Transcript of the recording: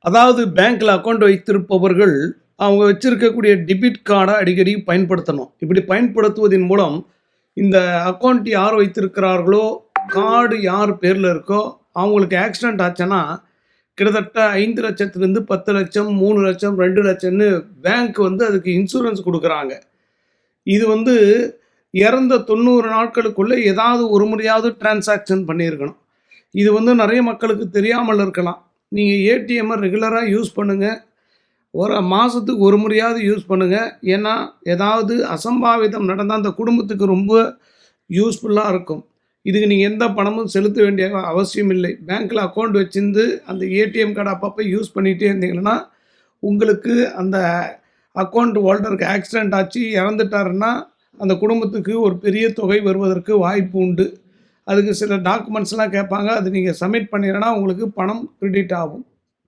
அதாவது பேங்க்ல அக்கவுண்ட் வைத்திருப்பவர்கள், அவங்க வச்சிருக்கக்கூடிய டெபிட் கார்ட அடிக்கடி பயன்படுத்தணும். இப்படி பயன்படுத்துவதன் மூலம், இந்த அக்கவுண்ட் யார் வைத்திருக்கிறார்களோ, கார்டு யார் பேர்ல இருக்கோ, அவங்களுக்கு ஆக்சிடென்ட் ஆச்சுன்னா, கிட்டத்தட்ட 5,00,000லிருந்து 10,00,000, 3,00,000, 2,00,000ன்னு பேங்க் வந்து அதுக்கு இன்சூரன்ஸ் குடுக்குறாங்க. இது வந்து இறந்த 90 நாட்களுக்குள்ள ஏதாவது ஒரு முறையாவது டிரான்சாக்ஷன் பண்ணியிருக்கணும். இது வந்து நெறைய மக்களுக்கு தெரியாமல் இருக்கலாம். நீங்க ஏடிஎம்ம ரெகுலரா யூஸ் பண்ணுங்க. ஒரு மாசத்துக்கு ஒரு முறையாவது யூஸ் பண்ணுங்க. ஏன்னா, ஏதாவது அசம்பாவிதம் நடந்தா அந்த குடும்பத்துக்கு ரொம்ப யூஸ்ஃபுல்லா இருக்கும். இதுக்கு நீங்க எந்த பணமும் செலுத்த வேண்டிய அவசியம் இல்லை. பேங்க்ல அக்கவுண்ட் வச்சிருந்து அந்த ஏடிஎம் கார்ட அப்பப்ப யூஸ் பண்ணிட்டே இருந்தீங்கன்னா, உங்களுக்கு அந்த அக்கவுண்ட் ஹோல்டருக்கு ஆக்சிடென்ட் ஆச்சு இறந்துட்டாருன்னா, அந்த குடும்பத்துக்கு ஒரு பெரிய தொகை வருவதற்கு வாய்ப்பு உண்டு. அதுக்கு சில டாக்குமெண்ட்ஸ்லாம் கேட்பாங்க. அது நீங்க சப்மிட் பண்ணீங்கன்னா உங்களுக்கு பணம் கிரெடிட் ஆகும்.